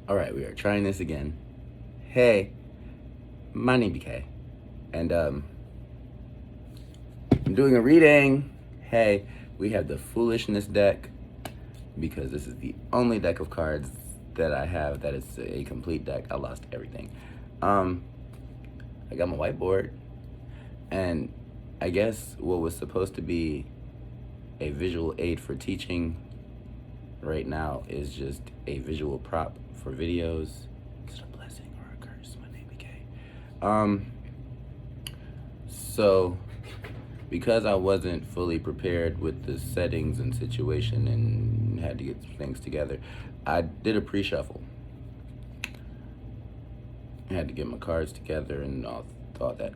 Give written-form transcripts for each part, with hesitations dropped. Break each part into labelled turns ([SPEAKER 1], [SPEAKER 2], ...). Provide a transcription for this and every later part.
[SPEAKER 1] All right, we are trying this again. Hey, my name BeeKayy, and I'm doing a reading. Hey, we have the Foolishness deck because this is the only deck of cards that I have that is a complete deck. I lost everything. I got my whiteboard, and I guess what was supposed to be a visual aid for teaching right now is just a visual prop for videos. Is it a blessing or a curse? My name BeeKayy. So because I wasn't fully prepared with the settings and situation and had to get things together, I did a pre-shuffle. I had to get my cards together and all that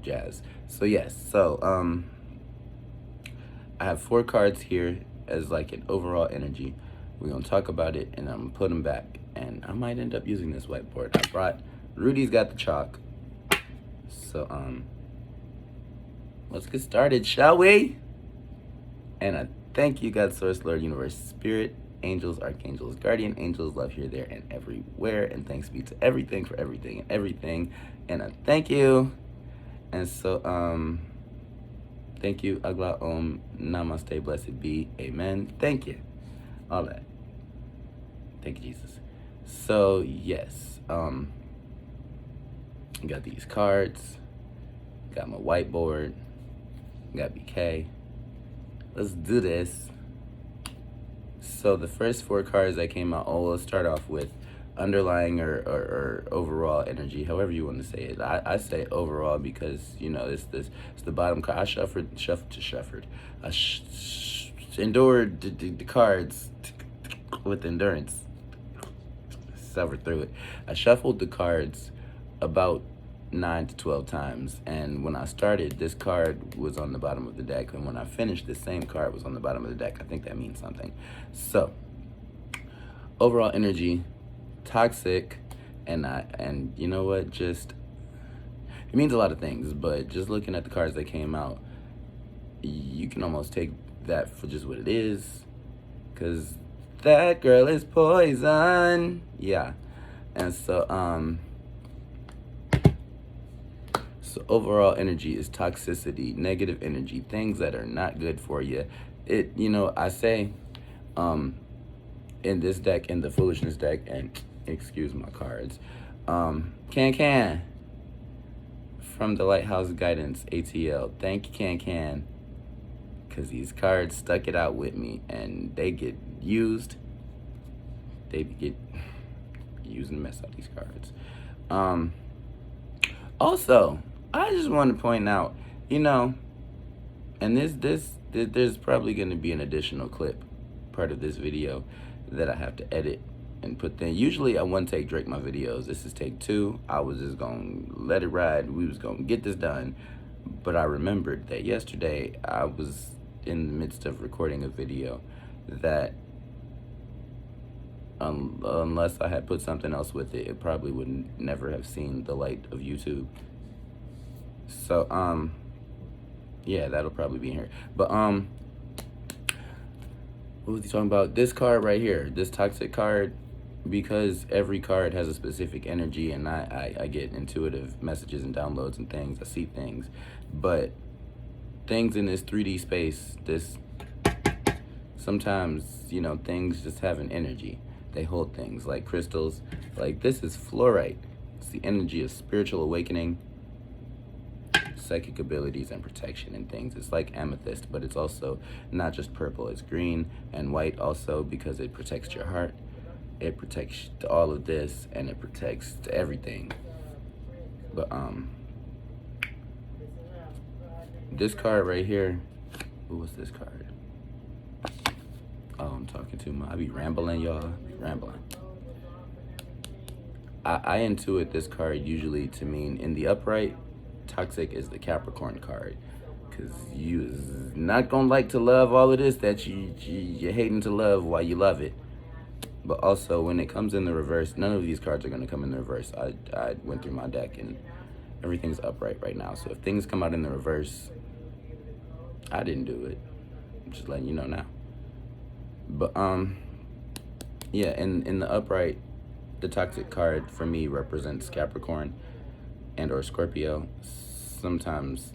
[SPEAKER 1] jazz. So yes, I have 4 cards here as like an overall energy. We're gonna talk about it and I'm gonna put them back, and I might end up using this whiteboard. I brought, Rudy's got the chalk. So let's get started, shall we? And I thank you, God, Source, Lord, Universe, Spirit, angels, archangels, guardian angels, love here, there, and everywhere. And thanks be to everything for everything and everything. And I thank you. And so thank you, Agla, Namaste, blessed be, amen. Thank you. All that. Thank you, Jesus. So yes, got these cards, got my whiteboard, got BeeKayy. Let's do this. So the first 4 cards that came out, let's start off with underlying or overall energy, however you want to say it. I say overall because, you know, it's the bottom card. I shuffled. I endured the cards with endurance. Suffered through it. I shuffled the cards about 9 to 12 times, and when I started, this card was on the bottom of the deck, and when I finished, the same card was on the bottom of the deck. I think that means something. So overall energy, toxic, and you know what, just it means a lot of things, but just looking at the cards that came out, you can almost take that for just what it is, because that girl is poison. Yeah. And so so overall energy is toxicity, negative energy, things that are not good for you. It, you know, I say in this deck, in the Foolishness deck, and excuse my cards, Can from the Lighthouse Guidance ATL. Thank you, Can, because these cards stuck it out with me, and they get used. They get used and mess up these cards. Also, I just want to point out, you know, and there's probably going to be an additional clip, part of this video, that I have to edit and put there. Usually I one take Drake my videos. This is take 2. I was just going to let it ride. We was going to get this done. But I remembered that yesterday I was in the midst of recording a video that unless I had put something else with it, it probably would never have seen the light of YouTube. So yeah, that'll probably be in here. But what was he talking about? This card right here, this toxic card, because every card has a specific energy, and I get intuitive messages and downloads and things. I see things, but things in this 3D space, this sometimes, you know, things just have an energy. They hold things like crystals. Like this is fluorite. It's the energy of spiritual awakening, psychic abilities, and protection and things. It's like amethyst, but it's also not just purple. It's green and white also, because it protects your heart. It protects all of this, and it protects everything. But this card right here, what was this card? Oh, I'm talking too much. I be rambling, y'all. Rambling. I intuit this card usually to mean in the upright, toxic is the Capricorn card. Because you is not going to like to love all of this that you're hating to love while you love it. But also, when it comes in the reverse, none of these cards are going to come in the reverse. I went through my deck, and everything's upright right now. So if things come out in the reverse, I didn't do it. I'm just letting you know now. But yeah, in the upright, the toxic card for me represents Capricorn and or Scorpio. Sometimes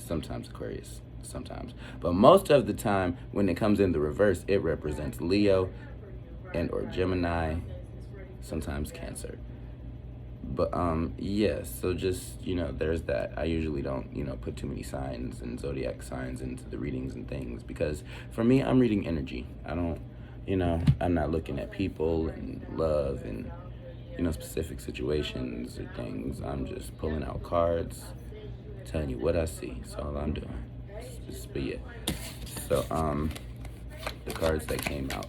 [SPEAKER 1] Aquarius, sometimes. But most of the time, when it comes in the reverse, it represents Leo and or Gemini, sometimes Cancer. But yeah, so just, there's that. I usually don't, put too many signs and zodiac signs into the readings and things, because for me, I'm reading energy. I don't, I'm not looking at people and love and, specific situations or things. I'm just pulling out cards, telling you what I see. That's all I'm doing. But yeah. So the cards that came out.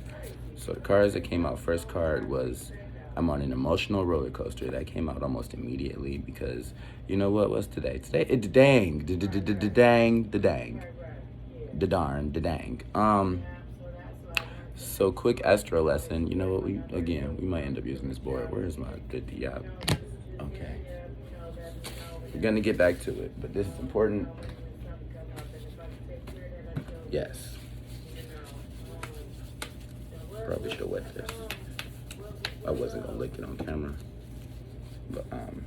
[SPEAKER 1] So the cards that came out, first card was I'm on an emotional roller coaster. That came out almost immediately because, you know what, what's today? Today, the dang. So quick astro lesson. You know what, we might end up using this board. Where's my good yeah. Okay. We're gonna get back to it, but this is important. Yes. Probably should have wet this. I wasn't gonna lick it on camera, but I'm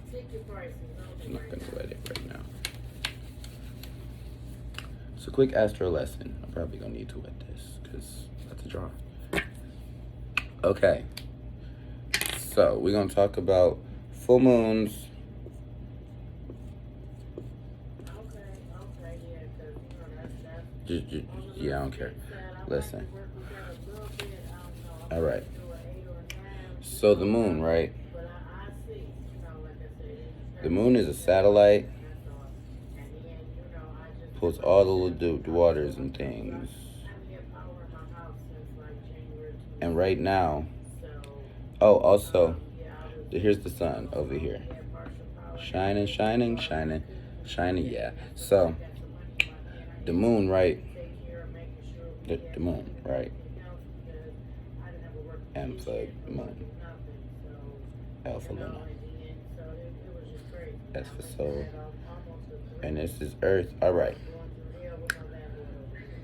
[SPEAKER 1] not gonna wet it right now. So quick astro lesson. I'm probably gonna need to wet this because that's a draw. Okay. So we're gonna talk about full moons. Yeah, I don't care. Listen. All right. So the moon, right? The moon is a satellite. Pulls all the waters and things. And right now, also, here's the sun over here. Shining, yeah. So, the moon, right? The moon, right? M for moon. L for Luna. S for soul. And this is Earth. All right.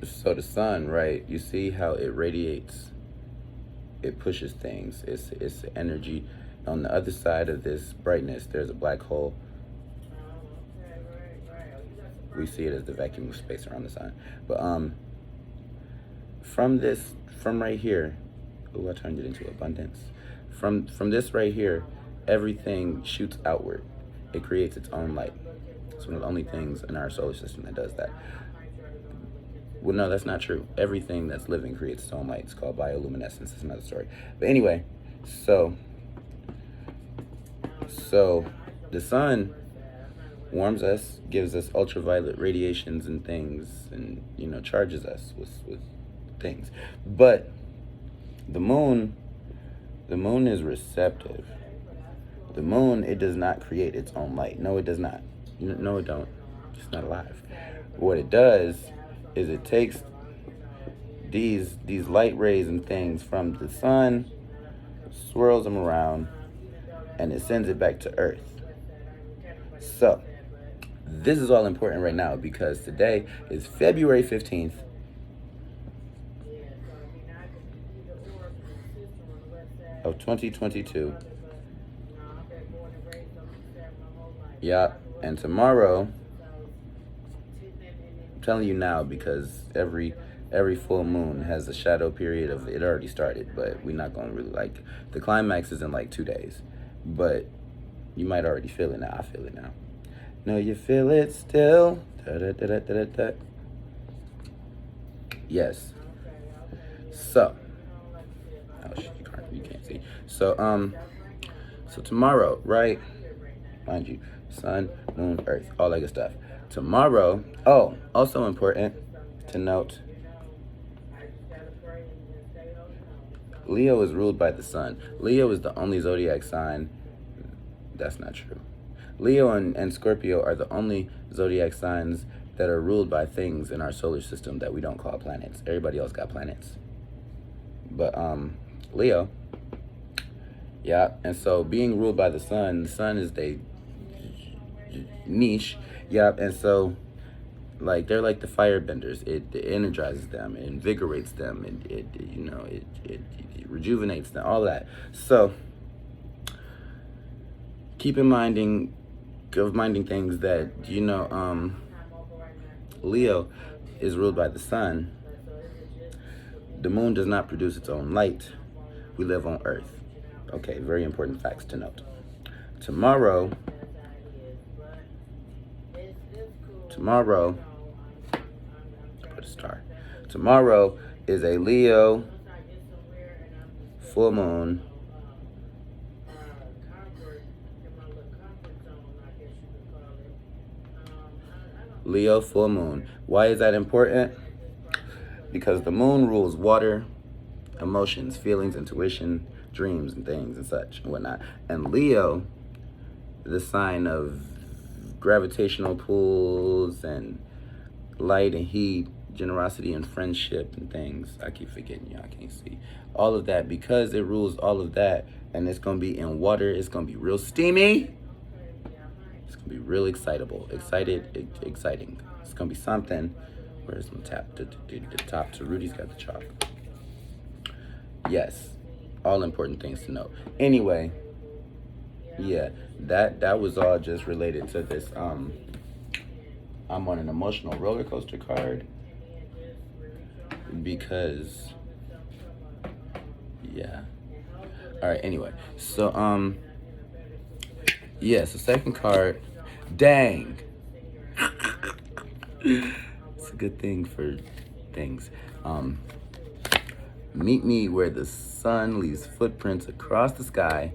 [SPEAKER 1] So the sun, right? You see how it radiates. It pushes things. It's energy. On the other side of this brightness, there's a black hole. We see it as the vacuum of space around the sun. But from right here, I turned it into abundance. From this right here, everything shoots outward. It creates its own light. It's one of the only things in our solar system that does that. Well, no, that's not true. Everything that's living creates its own light. It's called bioluminescence. It's another story. But anyway, so the sun warms us, gives us ultraviolet radiations and things, and charges us with things. But the moon is receptive. The moon, it does not create its own light. No, it does not. No, it don't. It's not alive. What it does is it takes these light rays and things from the sun, swirls them around, and it sends it back to Earth. So, this is all important right now because today is February 15th. Of 2022. Yeah, and tomorrow, I'm telling you now because every full moon has a shadow period of it already started, but we're not going to really the climax is in 2 days. But you might already feel it now. I feel it now. No, you feel it still. Da-da-da-da-da-da. Yes. So, you can't see. So tomorrow, right? Mind you, sun, moon, earth, all that good stuff. Tomorrow, also important to note, Leo is ruled by the sun. Leo is the only zodiac sign. That's not true. Leo and Scorpio are the only zodiac signs that are ruled by things in our solar system that we don't call planets. Everybody else got planets. But Leo, yeah, and so being ruled by the sun is the niche, yeah, and so they're like the firebenders. It energizes them, it invigorates them, and it rejuvenates them, all that. So keep in minding things that, Leo is ruled by the sun. The moon does not produce its own light. We live on Earth. Okay, very important facts to note. Tomorrow, put a star. Tomorrow is a Leo full moon. Leo full moon. Why is that important? Because the moon rules water, emotions, feelings, intuition, dreams, and things and such and whatnot. And Leo, the sign of gravitational pulls and light and heat, generosity and friendship and things. I keep forgetting y'all can't see. All of that, because it rules all of that, and it's going to be in water, it's going to be real steamy. It's going to be real exciting. It's going to be something. Where's my tap? The top to Rudy's got the chalk. Yes, all important things to know. Anyway, yeah, that was all just related to this. I'm on an emotional roller coaster card because, yeah. All right. Anyway, so yeah. So second card, dang. It's a good thing for things. Meet me where the sun leaves footprints across the sky.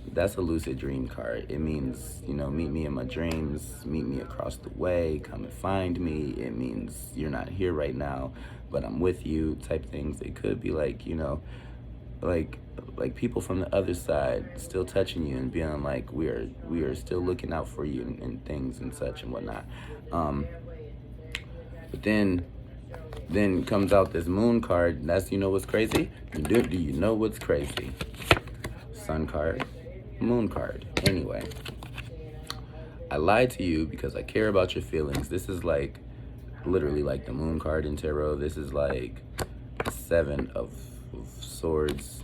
[SPEAKER 1] That's a lucid dream card. It means, meet me in my dreams, meet me across the way, come and find me. It means you're not here right now, but I'm with you type things. It could be like, like people from the other side still touching you and being like, we are still looking out for you and things and such and whatnot. But then comes out this moon card. And that's, what's crazy? Do you know what's crazy? Sun card, moon card. Anyway, I lied to you because I care about your feelings. This is like literally like the moon card in tarot. This is like 7 of swords.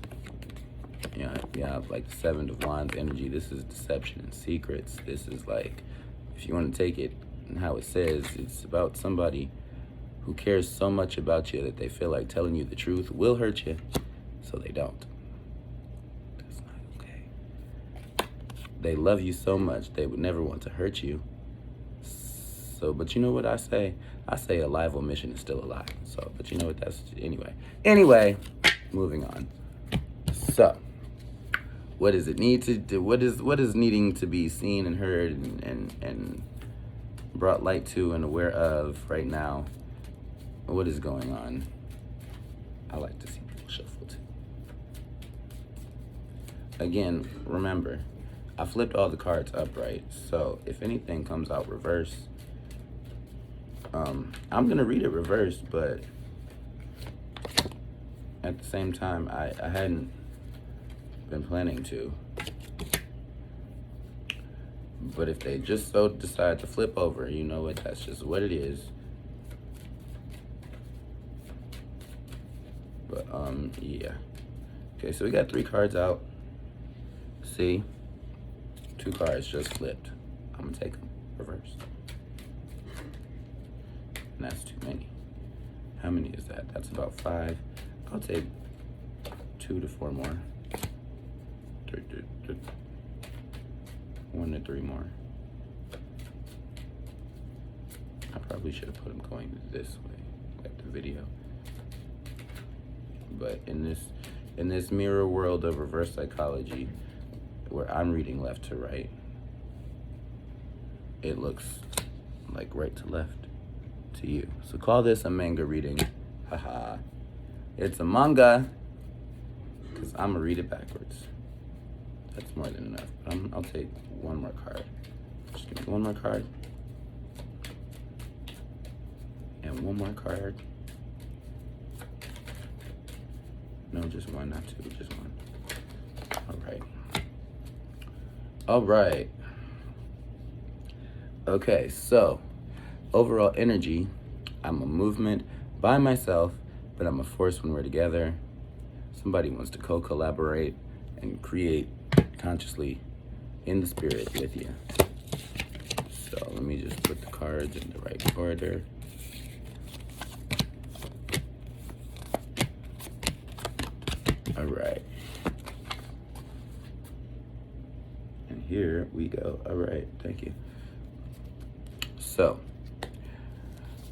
[SPEAKER 1] You have like 7 of wands energy. This is deception and secrets. This is like, if you want to take it and how it says, it's about somebody who cares so much about you that they feel like telling you the truth will hurt you, so they don't. That's not okay. They love you so much they would never want to hurt you. So, but you know what I say? I say a live omission is still alive. So, but you know what? That's anyway. Moving on. So, what does it need to do? What is needing to be seen and heard and brought light to and aware of right now? What is going on? I like to see people shuffle too. Again, remember, I flipped all the cards upright, so if anything comes out reverse, I'm gonna read it reversed, but at the same time, I hadn't been planning to. But if they just so decide to flip over, you know what? That's just what it is. But yeah. Okay, so we got 3 cards out. See, 2 cards just flipped. I'm gonna take them reversed. And that's too many. How many is that? That's about 5. I'll take 2 to 4 more. 1 to 3 more. I probably should have put them going this way, like the video. But in this mirror world of reverse psychology, where I'm reading left to right, it looks like right to left to you. So call this a manga reading. Haha. It's a manga, because I'm gonna read it backwards. That's more than enough. But I'll take 1 more card. Just give me 1 more card. And 1 more card. No, just 1, not 2, just 1. All right. Okay, so overall energy, I'm a movement by myself, but I'm a force when we're together. Somebody wants to co-collaborate and create consciously, in the spirit with you. So let me just put the cards in the right order. All right. And here we go. All right, thank you. So,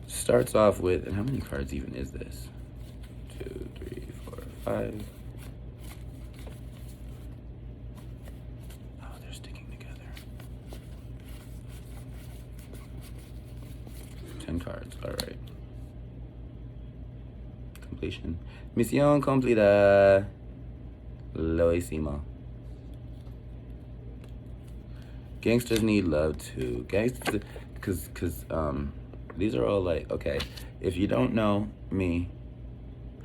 [SPEAKER 1] starts off with, and how many cards even is this? 2, 3, 4, 5. Oh, they're sticking together. 10 cards, all right. Completion. Misión cumplida. Lo hicimos. Gangsters need love too. Gangsters, cause these are all like, okay, if you don't know me,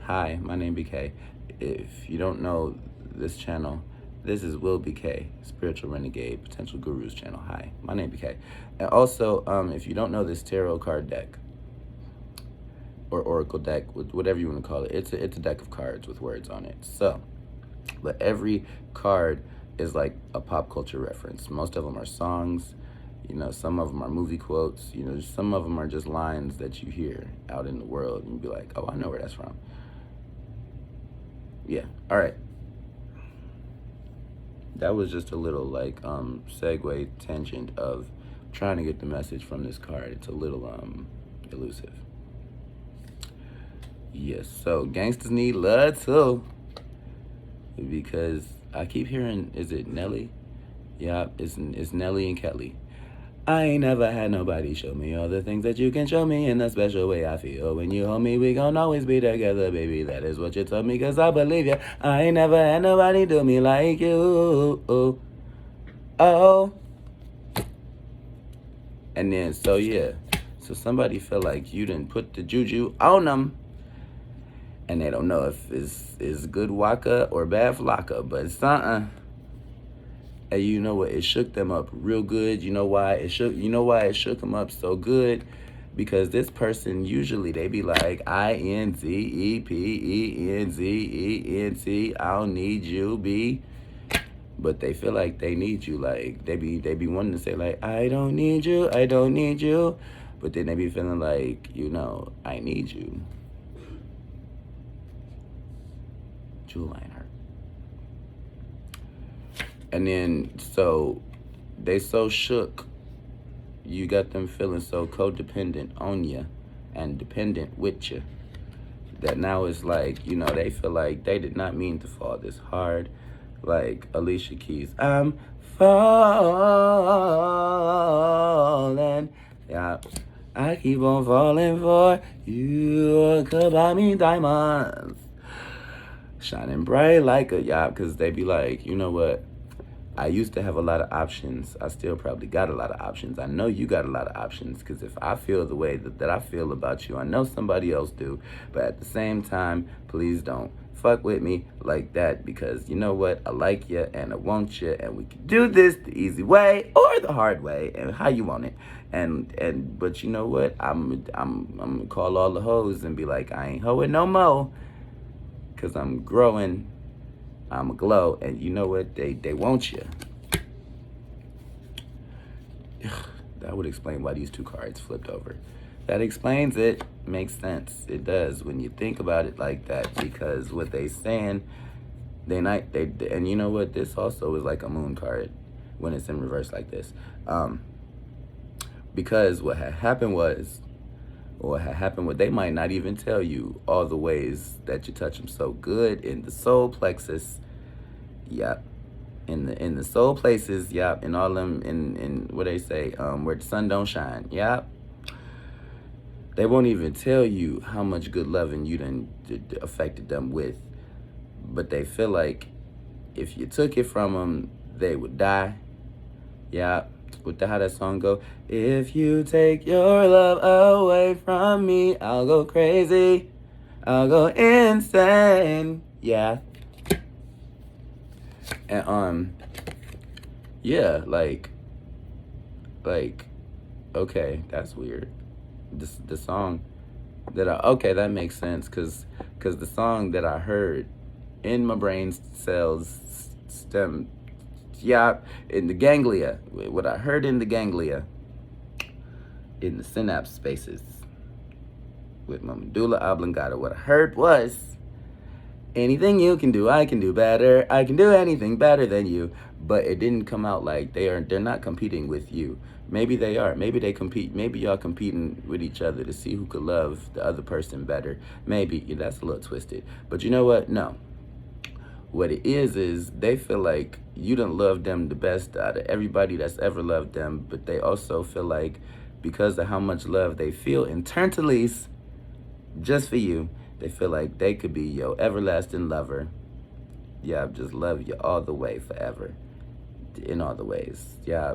[SPEAKER 1] hi, my name BeeKayy. If you don't know this channel, this is BeeKayy, Spiritual Renegade, Potential Gurus channel. Hi, my name BeeKayy. And also, if you don't know this tarot card deck, or oracle deck, whatever you want to call it, it's a deck of cards with words on it. So, but every card is like a pop culture reference. Most of them are songs, you know, some of them are movie quotes, you know, some of them are just lines that you hear out in the world and you be like, oh, I know where that's from. Yeah, all right. That was just a little like segue tangent of trying to get the message from this card. It's a little elusive. Yes, so gangsters need love too. Because I keep hearing, is it Nelly? Yeah, it's Nelly and Kelly. I ain't never had nobody show me all the things that you can show me in the special way I feel. When you hold me, we gon' always be together, baby. That is what you told me, cause I believe ya. I ain't never had nobody do me like you. Oh. And then, so yeah. So somebody felt like you didn't put the juju on them. And they don't know if it's good waka or bad flocka, but it's something. And you know what? It shook them up real good. You know why it shook? You know why it shook them up so good? Because this person usually they be like INZEPENZENT. I don't need you, B. But they feel like they need you. Like they be wanting to say like I don't need you, I don't need you. But then they be feeling like, you know, I need you. Jewel Lionheart. And then, so, they so shook, you got them feeling so codependent on you and dependent with you that now it's like, you know, they feel like they did not mean to fall this hard. Like Alicia Keys, I'm falling. Yeah, I keep on falling for you. Could buy me diamonds. Shining bright like a yacht, because they be like, you know what? I used to have a lot of options. I still probably got a lot of options. I know you got a lot of options, because if I feel the way that I feel about you, I know somebody else do. But at the same time, please don't fuck with me like that, because you know what? I like you and I want you, and we can do this the easy way or the hard way, and how you want it. But you know what? I'm gonna call all the hoes and be like, I ain't hoeing no more. Because I'm growing, I'm a glow, and you know what? They want you. That would explain why these two cards flipped over. That explains it. Makes sense. It does when you think about it like that, because what they saying, and you know what? This also is like a moon card when it's in reverse like this. Because what had happened was, they might not even tell you all the ways that you touch them so good in the soul plexus. Yep. In the soul places, yep. In all them, in what they say, where the sun don't shine, yep. They won't even tell you how much good loving you done affected them with. But they feel like if you took it from them, they would die. Yep. With how that song go, if you take your love away from me, I'll go crazy, I'll go insane. Yeah. And yeah, like okay, that's weird. The song that that makes sense, cause the song that I heard in my brain cells Yeah, in the ganglia, what I heard in the ganglia, in the synapse spaces with my medulla oblongata, what I heard was, anything you can do, I can do better. I can do anything better than you. But it didn't come out like they're not competing with you. Maybe they are. Maybe they compete. Maybe y'all competing with each other to see who could love the other person better. Maybe. Yeah, that's a little twisted. But you know what? No. What it is they feel like you don't love them the best out of everybody that's ever loved them, but they also feel like because of how much love they feel internally just for you, they feel like they could be your everlasting lover. Yeah, just love you all the way forever. In all the ways. Yeah,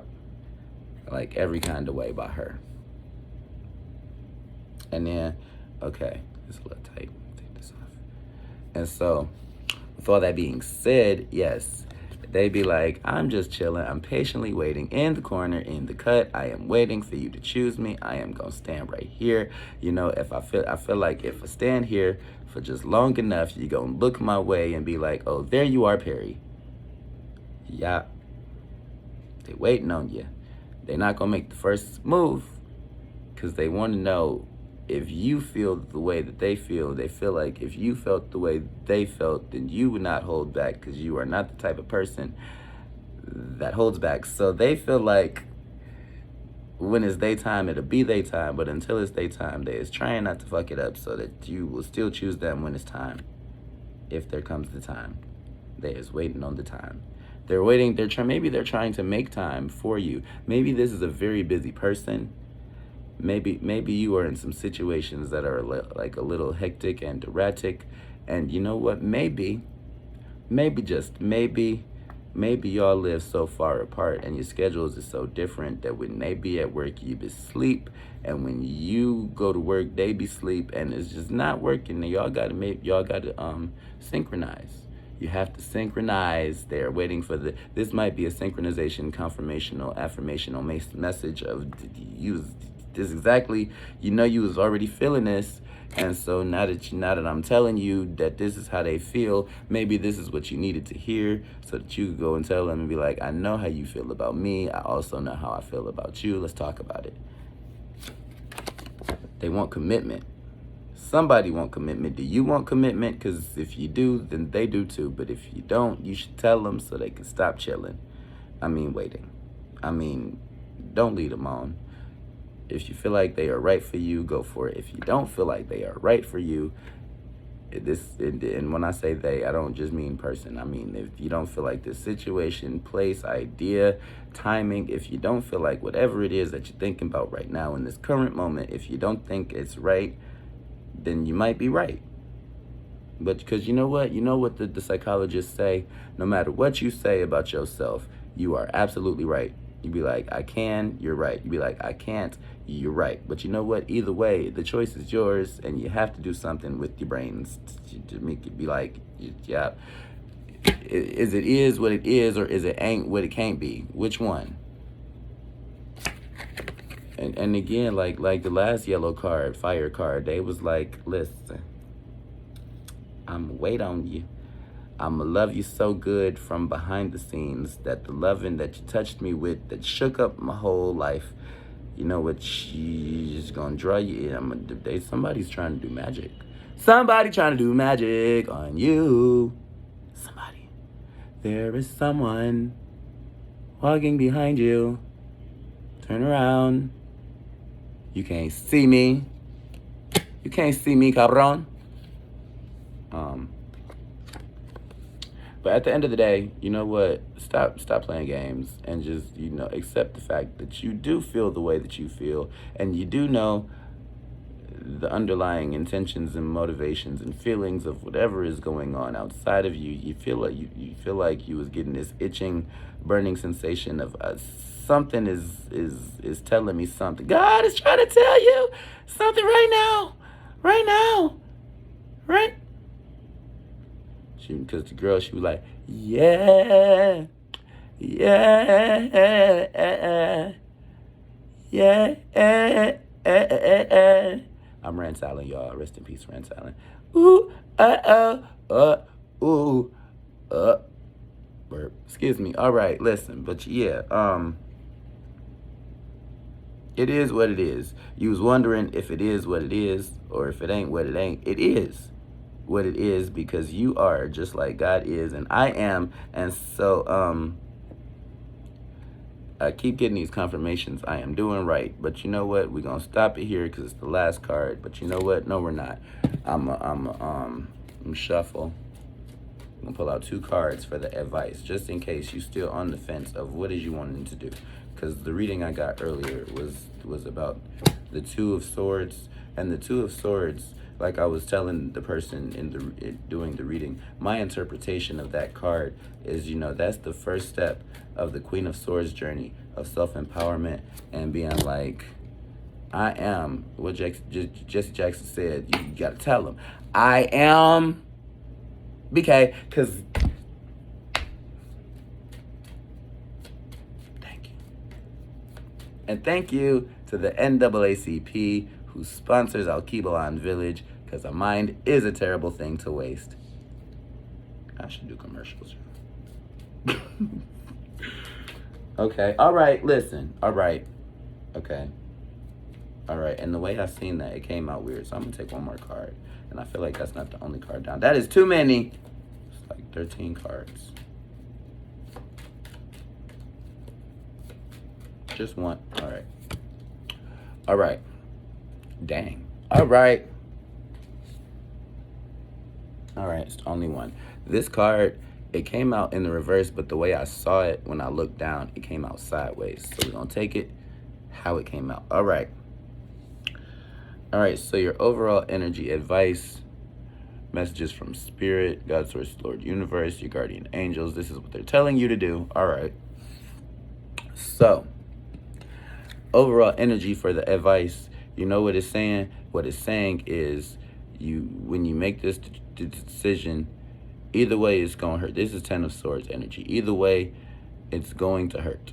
[SPEAKER 1] like every kind of way by her. And then, okay, it's a little tight. Take this off. And so, with all that being said, yes, they be like, I'm just chilling. I'm patiently waiting in the corner, in the cut. I am waiting for you to choose me. I am gonna stand right here. You know, if I feel like if I stand here for just long enough, you're gonna look my way and be like, oh, there you are, Perry. Yeah, they waiting on you. They're not gonna make the first move because they want to know if you feel the way that they feel. They feel like if you felt the way they felt, then you would not hold back because you are not the type of person that holds back. So they feel like when it's daytime, it'll be daytime, but until it's daytime, they is trying not to fuck it up so that you will still choose them when it's time. If there comes the time, they is waiting on the time. They're waiting, maybe they're trying to make time for you. Maybe this is a very busy person. Maybe you are in some situations that are like a little hectic and erratic. And you know what? Maybe just maybe y'all live so far apart and your schedules are so different that when they be at work, you be sleep. And when you go to work, they be sleep. And it's just not working. And y'all gotta synchronize. You have to synchronize. They're waiting for this might be a synchronization, confirmational, affirmational message of you. This exactly, you know, you was already feeling this. And so now that I'm telling you that this is how they feel, maybe this is what you needed to hear so that you could go and tell them and be like, I know how you feel about me. I also know how I feel about you. Let's talk about it. They want commitment. Somebody want commitment. Do you want commitment? Because if you do, then they do too. But if you don't, you should tell them so they can stop chilling. Waiting. Don't lead them on. If you feel like they are right for you, go for it. If you don't feel like they are right for you, and when I say they, I don't just mean person. If you don't feel like this situation, place, idea, timing, if you don't feel like whatever it is that you're thinking about right now in this current moment, if you don't think it's right, then you might be right. But because you know what the psychologists say, no matter what you say about yourself, you are absolutely right. You'd be like, I can, you're right. You'd be like, I can't, you're right. But you know what? Either way, the choice is yours, and you have to do something with your brains to make it be like, yeah, is it is what it is, or is it ain't what it can't be? Which one? And again, like the last yellow card, fire card, they was like, listen, I'ma wait on you. I'ma love you so good from behind the scenes that the loving that you touched me with that shook up my whole life, you know what, she's gonna draw you in. Somebody's trying to do magic. Somebody trying to do magic on you. Somebody. There is someone walking behind you. Turn around. You can't see me. You can't see me, cabron. But at the end of the day, you know what? Stop playing games and just, accept the fact that you do feel the way that you feel, and you do know the underlying intentions and motivations and feelings of whatever is going on outside of you. You feel like you was getting this itching, burning sensation of something is telling me something. God is trying to tell you something right now. Right? Because the girl, she was like, yeah. I'm Rance Allen, y'all. Rest in peace, Rance Allen. Ooh, ooh, burp. Excuse me. All right, listen, but yeah, it is what it is. You was wondering if it is what it is or if it ain't what it ain't. It is what it is because you are just like God is and I am. And so I keep getting these confirmations I am doing right. But you know what? We're going to stop it here because it's the last card. But you know what? No, we're not. I'm shuffle. I'm going to pull out 2 cards for the advice, just in case you still on the fence of what is you wanting to do. Because the reading I got earlier was about the 2 of Swords. And the 2 of Swords, like I was telling the person doing the reading, my interpretation of that card is, you know, that's the first step of the Queen of Swords journey of self-empowerment and being like, I am, what Jesse Jackson said, you got to tell him, I am BeeKayy, because thank you. And thank you to the NAACP who sponsors Alkebalan Village, because a mind is a terrible thing to waste. I should do commercials. Okay, all right, listen, all right, okay. All right, and the way I seen that, it came out weird, so I'm gonna take one more card. And I feel like that's not the only card down. That is too many. It's like 13 cards. Just one, all right. All right, dang, all right. All right, it's only one. This card, it came out in the reverse, but the way I saw it when I looked down, it came out sideways. So we're gonna take it how it came out. All right. All right, so your overall energy advice, messages from Spirit, God, Source, Lord, Universe, your guardian angels. This is what they're telling you to do. All right. So, overall energy for the advice, you know what it's saying? What it's saying is, when you make this decision, either way it's going to hurt. This is 10 of Swords energy. Either way, it's going to hurt.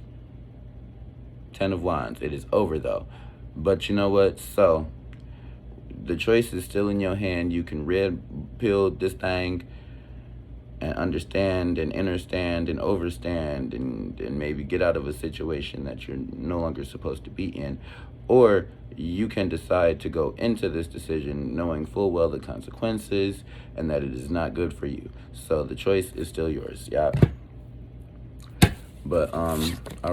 [SPEAKER 1] 10 of Wands. It is over, though. But you know what? So, the choice is still in your hand. You can red pill this thing and understand and understand and overstand and maybe get out of a situation that you're no longer supposed to be in. Or you can decide to go into this decision knowing full well the consequences and that it is not good for you. So the choice is still yours. Yeah. But all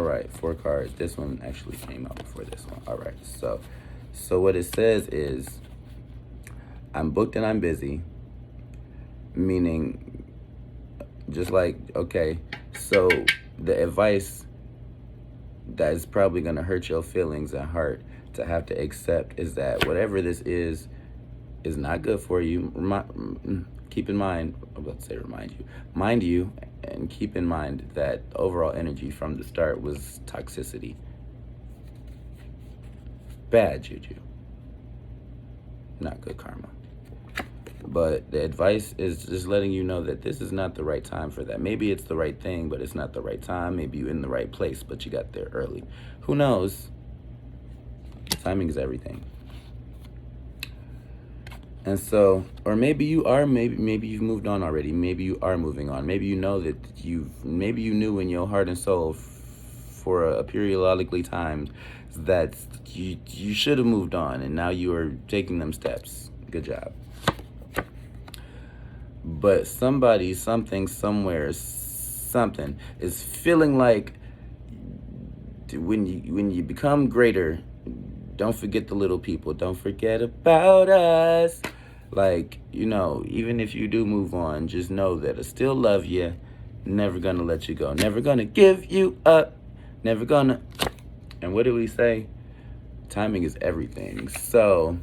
[SPEAKER 1] right, 4 cards. This one actually came out before this one. All right, so what it says is, I'm booked and I'm busy, meaning just like, okay, so the advice that is probably going to hurt your feelings and heart to have to accept is that whatever this is not good for you. Keep in mind, I'm about to say mind you, and keep in mind that overall energy from the start was toxicity. Bad juju. Not good karma. But the advice is just letting you know that this is not the right time for that. Maybe it's the right thing, but it's not the right time. Maybe you're in the right place, but you got there early. Who knows? Timing is everything. And so, or maybe you are, maybe you've moved on already. Maybe you are moving on. Maybe you know that maybe you knew in your heart and soul for a periodically time that you should have moved on, and now you are taking them steps. Good job. But somebody, something, somewhere, something is feeling like when you become greater, don't forget the little people. Don't forget about us. Like, you know, even if you do move on, just know that I still love you. Never gonna let you go. Never gonna give you up. Never gonna. And what do we say? Timing is everything. So,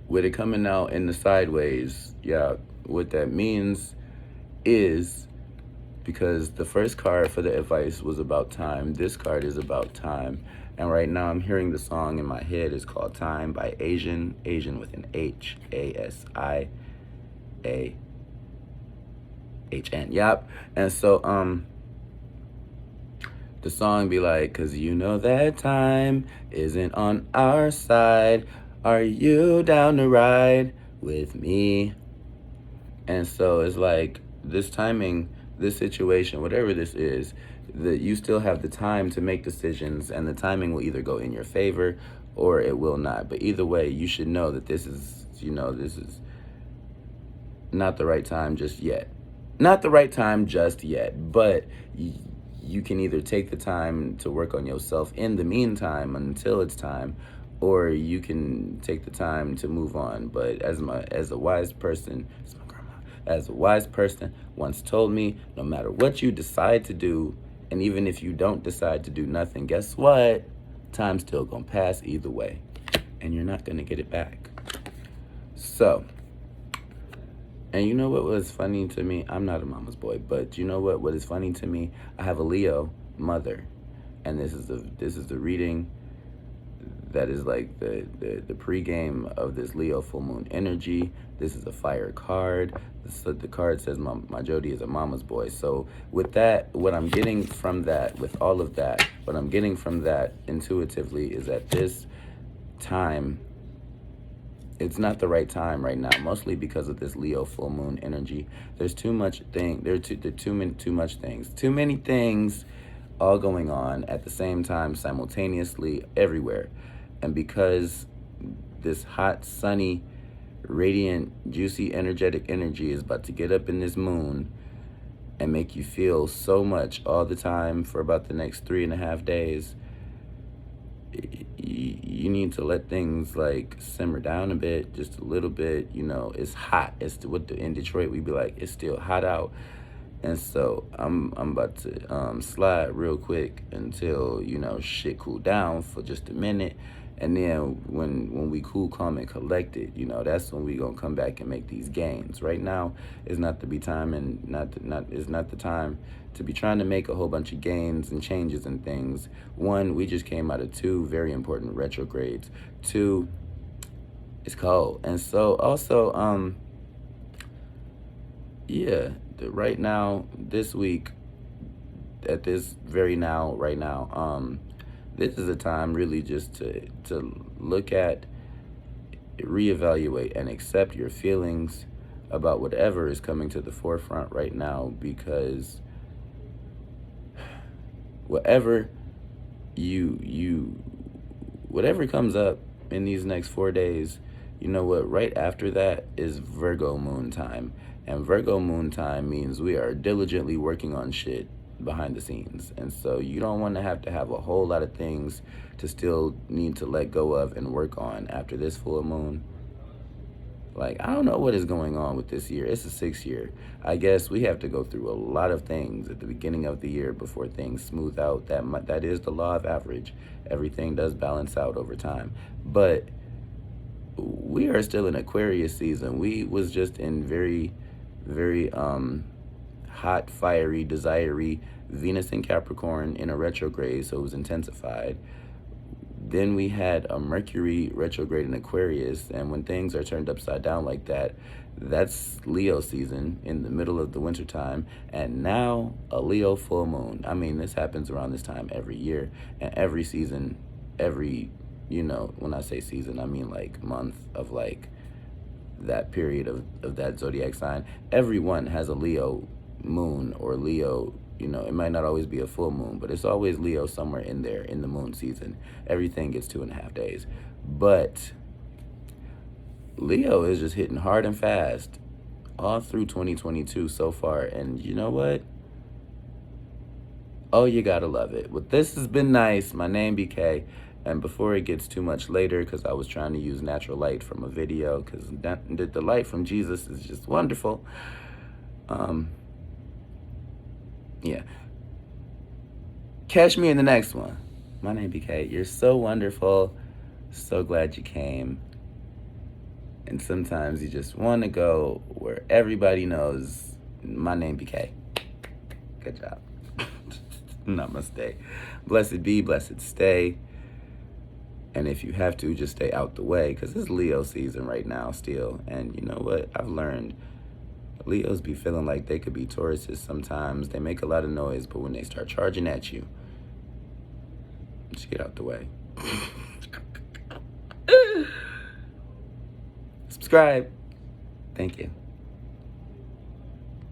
[SPEAKER 1] with it coming out in the sideways, yeah, what that means is, because the first card for the advice was about time, this card is about time. And right now I'm hearing the song in my head. It's called Time by Asian with an H, ASIAHN. Yep. And so the song be like, 'cause you know that time isn't on our side. Are you down to ride with me? And so it's like, this timing this situation, whatever this is, that you still have the time to make decisions, and the timing will either go in your favor or it will not. But either way, you should know that this is, this is not the right time just yet. Not the right time just yet, but you can either take the time to work on yourself in the meantime until it's time, or you can take the time to move on. But as a wise person, as a wise person once told me, no matter what you decide to do, and even if you don't decide to do nothing, guess what? Time's still gonna pass either way, and you're not gonna get it back. So, and you know what was funny to me? I'm not a mama's boy, but you know what is funny to me? I have a Leo mother, and this is the reading that is like the pregame of this Leo full moon energy. This is a fire card. The card says my Jody is a mama's boy. So with that, what I'm getting from that, with all of that, what I'm getting from that intuitively is that this time, it's not the right time right now, mostly because of this Leo full moon energy. There's too much too many things all going on at the same time, simultaneously, everywhere. And because this hot, sunny, radiant, juicy, energetic energy is about to get up in this moon and make you feel so much all the time for about the next 3.5 days, you need to let things like simmer down a bit, just a little bit. It's hot. In Detroit we'd be like, it's still hot out. And so I'm about to slide real quick until shit cool down for just a minute, and then when we cool, calm, and collected, that's when we gonna come back and make these gains. Right now is not the time, and is not the time to be trying to make a whole bunch of gains and changes and things. One, we just came out of 2 very important retrogrades. 2, it's cold, and so also yeah. Right now, this week, at this very now, right now, this is a time really just to look at, reevaluate, and accept your feelings about whatever is coming to the forefront right now, because whatever whatever comes up in these next 4 days, you know what, right after that is Virgo moon time. And Virgo moon time means we are diligently working on shit behind the scenes. And so you don't want to have a whole lot of things to still need to let go of and work on after this full moon. Like, I don't know what is going on with this year. It's a 6th year. I guess we have to go through a lot of things at the beginning of the year before things smooth out. That is the law of average. Everything does balance out over time. But we are still in Aquarius season. We was just in very hot, fiery, desire-y Venus in Capricorn in a retrograde, so it was intensified. Then we had a Mercury retrograde in Aquarius, and when things are turned upside down like that, that's Leo season in the middle of the winter time. And now a Leo full moon. I mean, this happens around this time every year, and every season, when I say season, I mean like month of like that period of that zodiac sign. Everyone has a Leo moon or Leo, it might not always be a full moon, but it's always Leo somewhere in there in the moon season. Everything gets 2.5 days. But Leo is just hitting hard and fast all through 2022 so far. And you know what? Oh, you gotta love it. Well, this has been nice. My name BeeKayy. And before it gets too much later, because I was trying to use natural light from a video, because the light from Jesus is just wonderful. Yeah. Catch me in the next one. My name BeeKayy. You're so wonderful. So glad you came. And sometimes you just want to go where everybody knows my name BeeKayy. Good job. Namaste. Blessed be, blessed stay. And if you have to, just stay out the way, because it's Leo season right now still. And you know what? I've learned Leos be feeling like they could be Tauruses sometimes. They make a lot of noise, but when they start charging at you, just get out the way. Subscribe. Thank you.